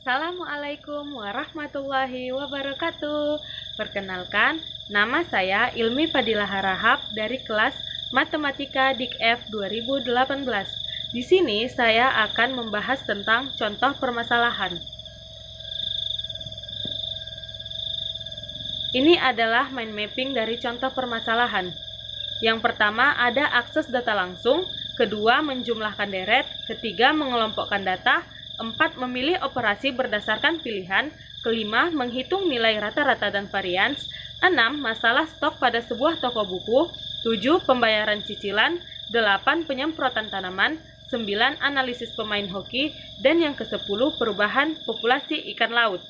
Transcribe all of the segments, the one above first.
Assalamualaikum warahmatullahi wabarakatuh. Perkenalkan, nama saya Ilmi Fadilah Harahap dari kelas Matematika Dik-F 2018. Di sini saya akan membahas tentang contoh permasalahan. Ini adalah mind mapping dari contoh permasalahan. Yang pertama ada akses data langsung, kedua menjumlahkan deret, ketiga mengelompokkan data, 4. Memilih operasi berdasarkan pilihan, kelima menghitung nilai rata-rata dan varians, 6. Masalah stok pada sebuah toko buku, 7. Pembayaran cicilan, 8. Penyemprotan tanaman, 9. Analisis pemain hoki, dan yang ke-10 perubahan populasi ikan laut.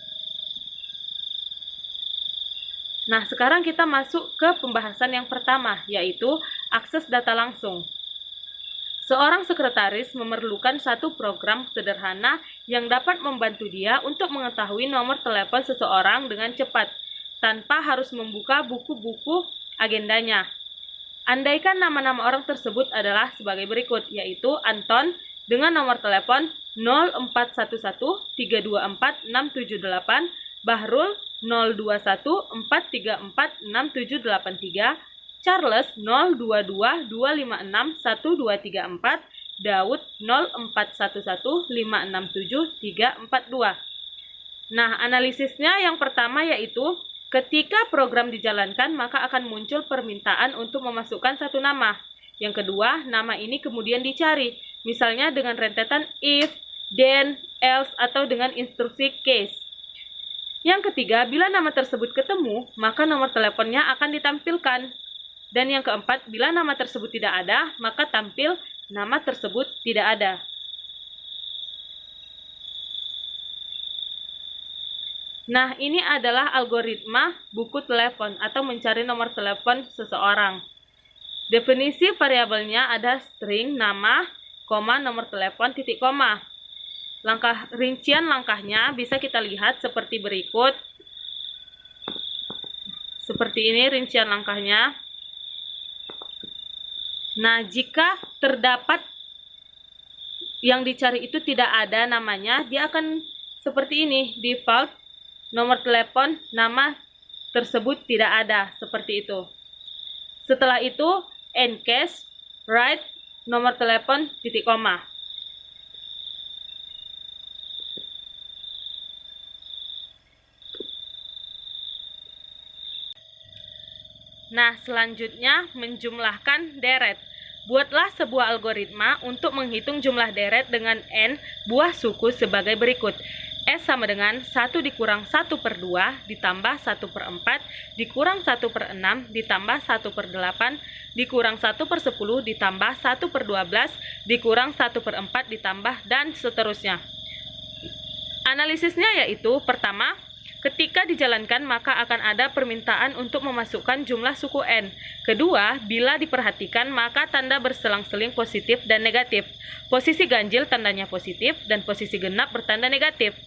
Nah, sekarang kita masuk ke pembahasan yang pertama, yaitu akses data langsung. Seorang sekretaris memerlukan satu program sederhana yang dapat membantu dia untuk mengetahui nomor telepon seseorang dengan cepat, tanpa harus membuka buku-buku agendanya. Andaikan nama-nama orang tersebut adalah sebagai berikut, yaitu Anton dengan nomor telepon 0411324678, Bahrul 0214346783, Charles 0222561234, Daud 0411567342. Nah, analisisnya yang pertama yaitu ketika program dijalankan maka akan muncul permintaan untuk memasukkan satu nama. Yang kedua, nama ini kemudian dicari, misalnya dengan rentetan if, then, else, atau dengan instruksi case. Yang ketiga, bila nama tersebut ketemu, maka nomor teleponnya akan ditampilkan. Dan yang keempat, bila nama tersebut tidak ada, maka tampil nama tersebut tidak ada. Nah, ini adalah algoritma buku telepon atau mencari nomor telepon seseorang. Definisi variabelnya ada string, nama, koma, nomor telepon, titik koma. Rincian langkahnya bisa kita lihat seperti berikut. Seperti ini rincian langkahnya. Nah, jika terdapat yang dicari itu tidak ada namanya, dia akan seperti ini, default, nomor telepon, nama tersebut tidak ada, seperti itu. Setelah itu, encase, write, nomor telepon, titik koma. Nah, selanjutnya menjumlahkan deret. Buatlah sebuah algoritma untuk menghitung jumlah deret dengan n buah suku sebagai berikut. S sama dengan 1 dikurang 1/2 ditambah 1/4 dikurang 1/6 ditambah 1/8 dikurang 1/10 ditambah 1/12 dikurang 1/4 ditambah dan seterusnya. Analisisnya yaitu pertama, ketika dijalankan maka akan ada permintaan untuk memasukkan jumlah suku n. Kedua, bila diperhatikan maka tanda berselang-seling positif dan negatif. Posisi ganjil tandanya positif dan posisi genap bertanda negatif.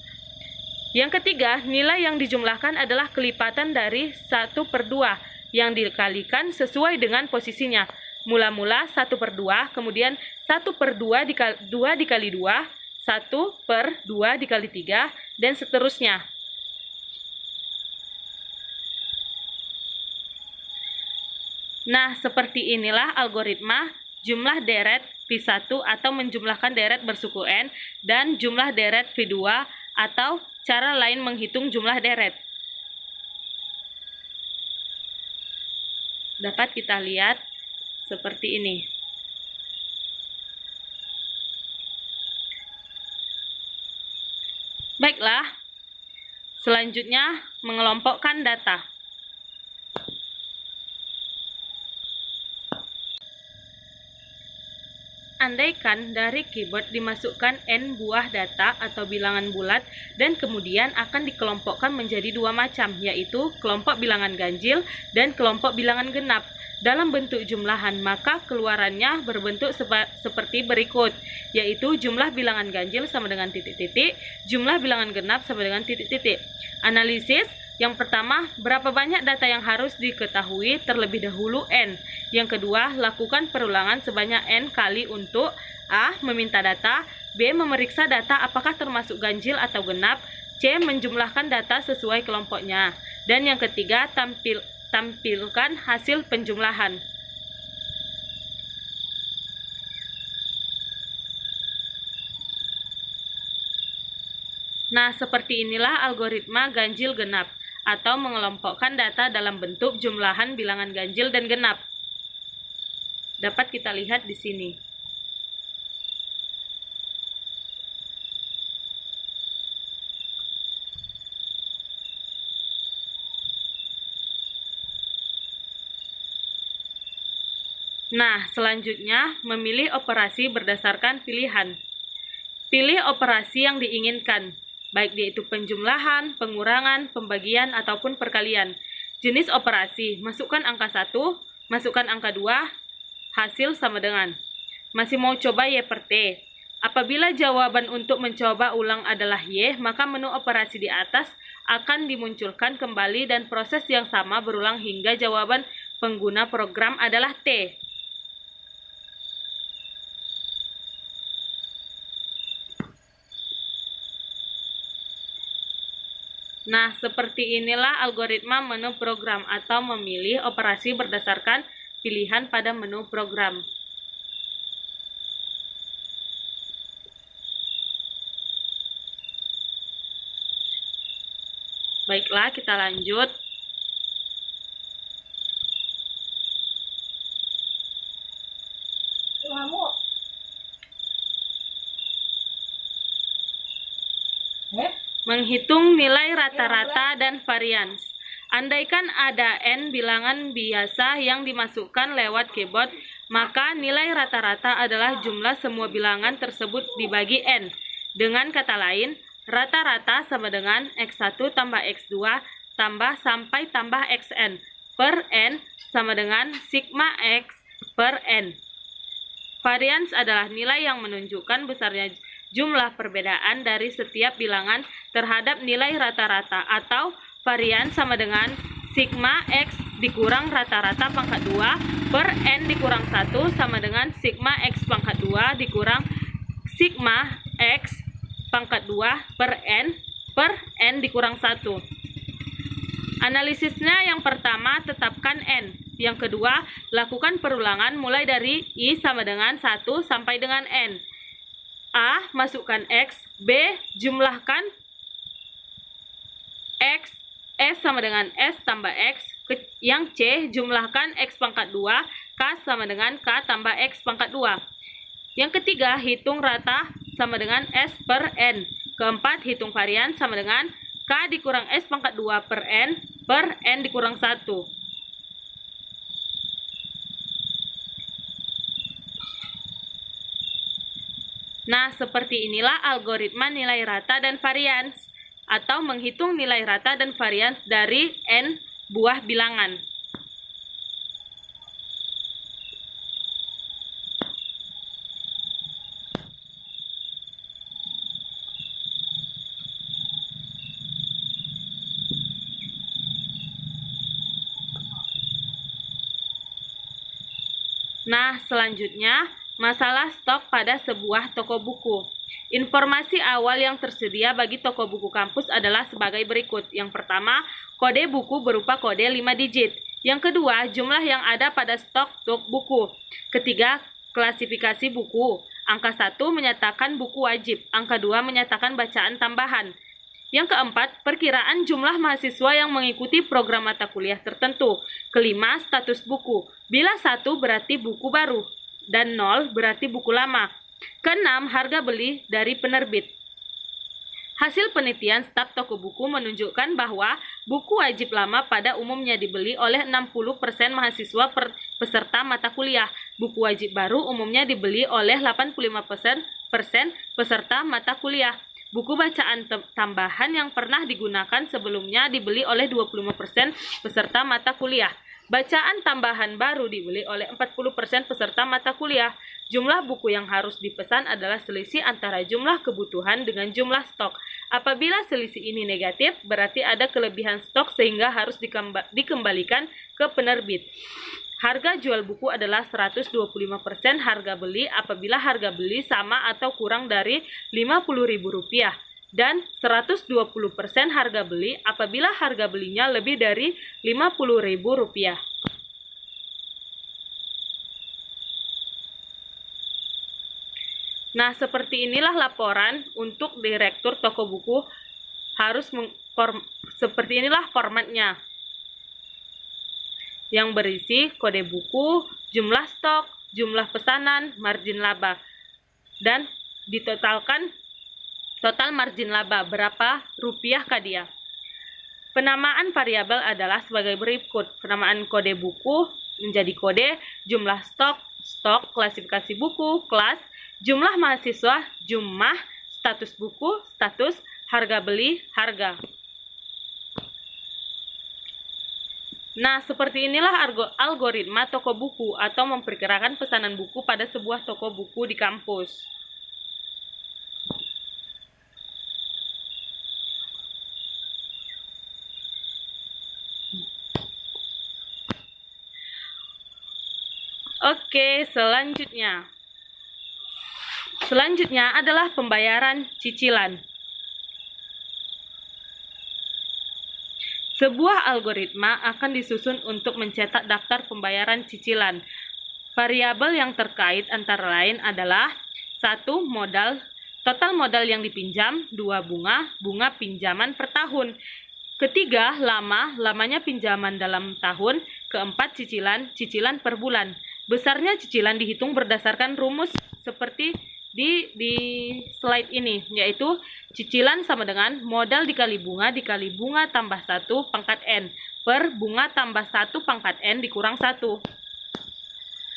Yang ketiga, nilai yang dijumlahkan adalah kelipatan dari 1/2 yang dikalikan sesuai dengan posisinya. Mula-mula 1/2, kemudian 1/2 dikali 2, 1/2 dikali 3, dan seterusnya. Nah, seperti inilah algoritma jumlah deret V1 atau menjumlahkan deret bersuku n dan jumlah deret V2 atau cara lain menghitung jumlah deret. Dapat kita lihat seperti ini. Baiklah, selanjutnya mengelompokkan data. Andaikan dari keyboard dimasukkan n buah data atau bilangan bulat dan kemudian akan dikelompokkan menjadi dua macam, yaitu kelompok bilangan ganjil dan kelompok bilangan genap dalam bentuk jumlahan, maka keluarannya berbentuk seperti berikut, yaitu jumlah bilangan ganjil sama dengan titik-titik, jumlah bilangan genap sama dengan titik-titik. Analisis. Yang pertama, berapa banyak data yang harus diketahui terlebih dahulu n. Yang kedua, lakukan perulangan sebanyak n kali untuk A. Meminta data, B. Memeriksa data apakah termasuk ganjil atau genap, C. Menjumlahkan data sesuai kelompoknya. Dan yang ketiga, tampilkan hasil penjumlahan. Nah, seperti inilah algoritma ganjil genap atau mengelompokkan data dalam bentuk jumlahan bilangan ganjil dan genap. Dapat kita lihat di sini. Nah, selanjutnya memilih operasi berdasarkan pilihan. Pilih operasi yang diinginkan, baik yaitu penjumlahan, pengurangan, pembagian, ataupun perkalian. Jenis operasi, masukkan angka 1, masukkan angka 2, hasil sama dengan. Masih mau coba Y per T. Apabila jawaban untuk mencoba ulang adalah Y, maka menu operasi di atas akan dimunculkan kembali dan proses yang sama berulang hingga jawaban pengguna program adalah T. Nah, seperti inilah algoritma menu program atau memilih operasi berdasarkan pilihan pada menu program. Baiklah, kita lanjut. Menghitung nilai rata-rata dan varians. Andaikan ada n bilangan biasa yang dimasukkan lewat keyboard, maka nilai rata-rata adalah jumlah semua bilangan tersebut dibagi n. Dengan kata lain, rata-rata sama dengan x1 tambah x2 tambah sampai tambah xn per n sama dengan sigma x per n. Varians adalah nilai yang menunjukkan besarnya jumlah perbedaan dari setiap bilangan terhadap nilai rata-rata, atau varians sama dengan sigma x dikurang rata-rata pangkat 2 per n dikurang 1 sama dengan sigma x pangkat 2 dikurang sigma x pangkat 2 per n dikurang 1. Analisisnya yang pertama, tetapkan n. Yang kedua, lakukan perulangan mulai dari I sama dengan 1 sampai dengan n. A, masukkan X. B, jumlahkan X. S sama dengan S tambah X. Yang C, jumlahkan X pangkat 2. K sama dengan K tambah X pangkat 2. Yang ketiga, hitung rata sama dengan S per N. Keempat, hitung varian sama dengan K dikurang S pangkat 2 per N dikurang 1. Nah, seperti inilah algoritma nilai rata dan varians, atau menghitung nilai rata dan varians dari n buah bilangan. Nah, selanjutnya, masalah stok pada sebuah toko buku. Informasi awal yang tersedia bagi toko buku kampus adalah sebagai berikut. Yang pertama, kode buku berupa kode 5 digit. Yang kedua, jumlah yang ada pada stok buku. Ketiga, klasifikasi buku. Angka 1 menyatakan buku wajib. Angka 2 menyatakan bacaan tambahan. Yang keempat, perkiraan jumlah mahasiswa yang mengikuti program mata kuliah tertentu. Kelima, status buku. Bila 1 berarti buku baru dan 0 berarti buku lama. Keenam, harga beli dari penerbit. Hasil penelitian staf toko buku menunjukkan bahwa buku wajib lama pada umumnya dibeli oleh 60% mahasiswa peserta mata kuliah. Buku wajib baru umumnya dibeli oleh 85% peserta mata kuliah. Buku bacaan tambahan yang pernah digunakan sebelumnya dibeli oleh 25% peserta mata kuliah. Bacaan tambahan baru dibeli oleh 40% peserta mata kuliah. Jumlah buku yang harus dipesan adalah selisih antara jumlah kebutuhan dengan jumlah stok. Apabila selisih ini negatif, berarti ada kelebihan stok sehingga harus dikembalikan ke penerbit. Harga jual buku adalah 125% harga beli apabila harga beli sama atau kurang dari Rp50.000. dan 120% harga beli apabila harga belinya lebih dari Rp50.000. Nah, seperti inilah laporan untuk direktur toko buku seperti inilah formatnya, yang berisi kode buku, jumlah stok, jumlah pesanan, margin laba, dan ditotalkan total margin laba berapa rupiah kah dia. Penamaan variabel adalah sebagai berikut. Penamaan kode buku menjadi kode, jumlah stok, klasifikasi buku, kelas, jumlah mahasiswa, jumlah, status buku, status, harga beli, harga. Nah, seperti inilah algoritma toko buku atau memperkirakan pesanan buku pada sebuah toko buku di kampus. Oke, selanjutnya adalah pembayaran cicilan. Sebuah algoritma akan disusun untuk mencetak daftar pembayaran cicilan. Variabel yang terkait antara lain adalah 1. Modal, total modal yang dipinjam, 2. Bunga pinjaman per tahun. Ketiga, lamanya pinjaman dalam tahun. Keempat, cicilan per bulan. Besarnya cicilan dihitung berdasarkan rumus seperti di slide ini, yaitu cicilan sama dengan modal dikali bunga tambah 1 pangkat N per bunga tambah 1 pangkat N dikurang 1.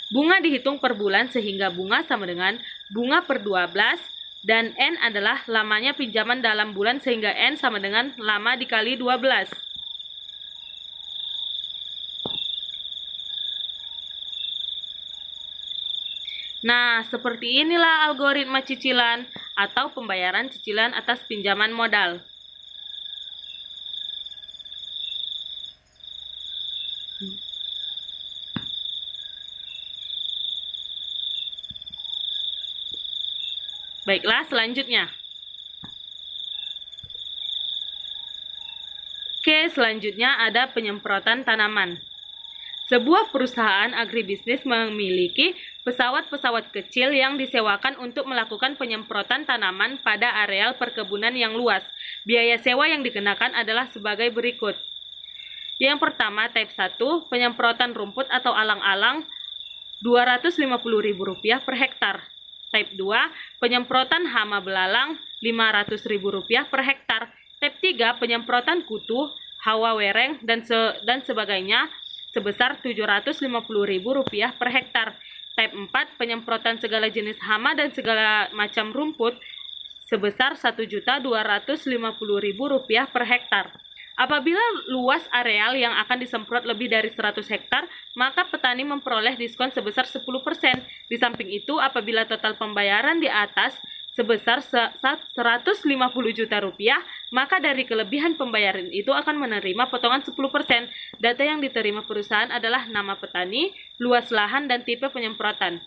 Bunga dihitung per bulan sehingga bunga sama dengan bunga per 12 dan N adalah lamanya pinjaman dalam bulan sehingga N sama dengan lama dikali 12. Nah, seperti inilah algoritma cicilan atau pembayaran cicilan atas pinjaman modal. Baiklah, selanjutnya. Oke, selanjutnya ada penyemprotan tanaman. Sebuah perusahaan agribisnis memiliki pesawat-pesawat kecil yang disewakan untuk melakukan penyemprotan tanaman pada areal perkebunan yang luas. Biaya sewa yang dikenakan adalah sebagai berikut. Yang pertama, type 1, penyemprotan rumput atau alang-alang Rp250.000 per hektar. Type 2, penyemprotan hama belalang Rp500.000 per hektar. Type 3, penyemprotan kutu, hawa wereng, dan sebagainya sebesar Rp750.000 per hektar. Type 4, penyemprotan segala jenis hama dan segala macam rumput sebesar Rp1.250.000 per hektar. Apabila luas areal yang akan disemprot lebih dari 100 hektar, maka petani memperoleh diskon sebesar 10%. Di samping itu, apabila total pembayaran di atas sebesar Rp150 juta, maka dari kelebihan pembayaran itu akan menerima potongan 10%. Data yang diterima perusahaan adalah nama petani, luas lahan, dan tipe penyemprotan.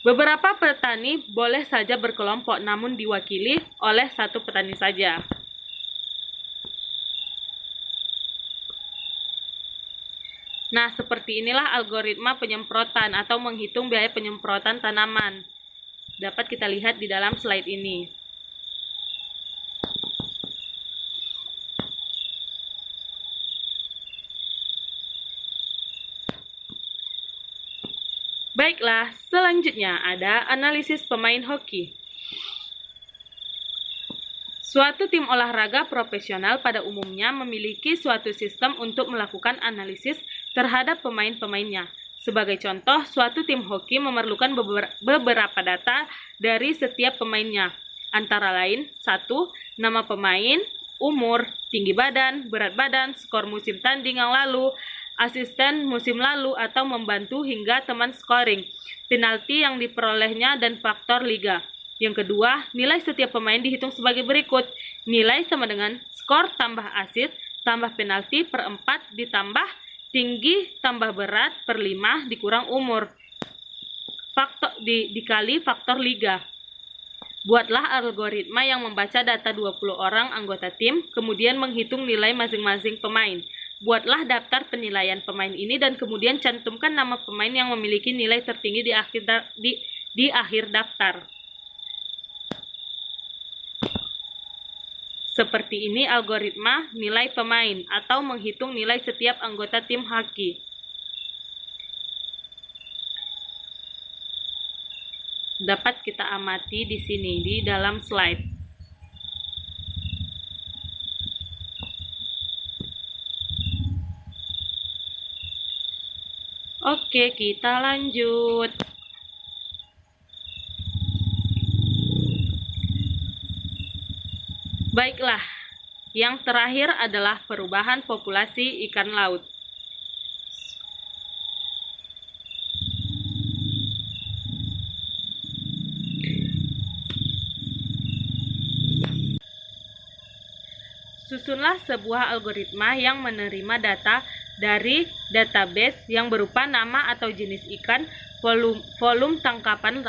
Beberapa petani boleh saja berkelompok, namun diwakili oleh satu petani saja. Nah, seperti inilah algoritma penyemprotan atau menghitung biaya penyemprotan tanaman. Dapat kita lihat di dalam slide ini. Baiklah, selanjutnya ada analisis pemain hoki. Suatu tim olahraga profesional pada umumnya memiliki suatu sistem untuk melakukan analisis terhadap pemain-pemainnya. Sebagai contoh, suatu tim hoki memerlukan beberapa data dari setiap pemainnya. Antara lain, 1. Nama pemain, umur, tinggi badan, berat badan, skor musim tanding yang lalu, asisten musim lalu atau membantu hingga teman scoring, penalti yang diperolehnya, dan faktor liga. Yang kedua, nilai setiap pemain dihitung sebagai berikut. Nilai sama dengan skor tambah assist tambah penalti per 4 ditambah tinggi tambah berat per 5 dikurang umur dikali faktor liga. Buatlah algoritma yang membaca data 20 orang anggota tim, kemudian menghitung nilai masing-masing pemain. Buatlah daftar penilaian pemain ini dan kemudian cantumkan nama pemain yang memiliki nilai tertinggi di akhir daftar. Seperti ini algoritma nilai pemain atau menghitung nilai setiap anggota tim hoki. Dapat kita amati di sini di dalam slide. Oke, kita lanjut. Baiklah, yang terakhir adalah perubahan populasi ikan laut. Susunlah sebuah algoritma yang menerima data dari database yang berupa nama atau jenis ikan, volume tangkapan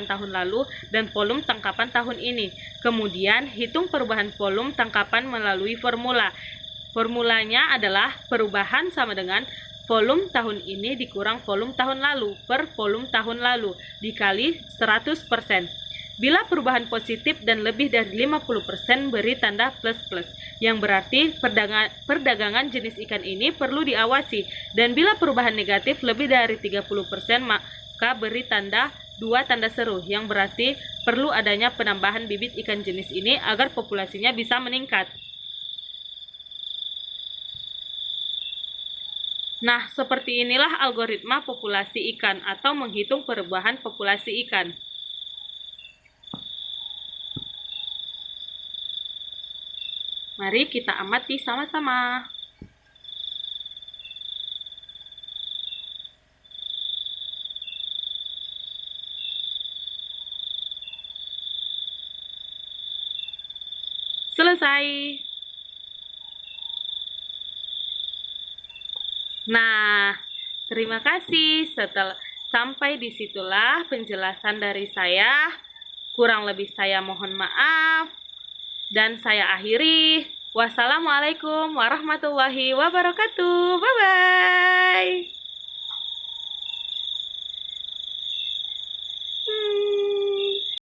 tahun lalu, dan volume tangkapan tahun ini. Kemudian, hitung perubahan volume tangkapan melalui formula. Formulanya adalah perubahan sama dengan volume tahun ini dikurang volume tahun lalu per volume tahun lalu dikali 100%. Bila perubahan positif dan lebih dari 50%, beri tanda plus+, yang berarti perdagangan jenis ikan ini perlu diawasi. Dan bila perubahan negatif lebih dari 30%, maka beri tanda 2 tanda seru, yang berarti perlu adanya penambahan bibit ikan jenis ini agar populasinya bisa meningkat. Nah, seperti inilah algoritma populasi ikan atau menghitung perubahan populasi ikan. Mari kita amati sama-sama. Selesai. Nah, terima kasih. Sampai disitulah penjelasan dari saya. Kurang lebih saya mohon maaf. Dan saya akhiri. Wassalamualaikum warahmatullahi wabarakatuh. Bye-bye.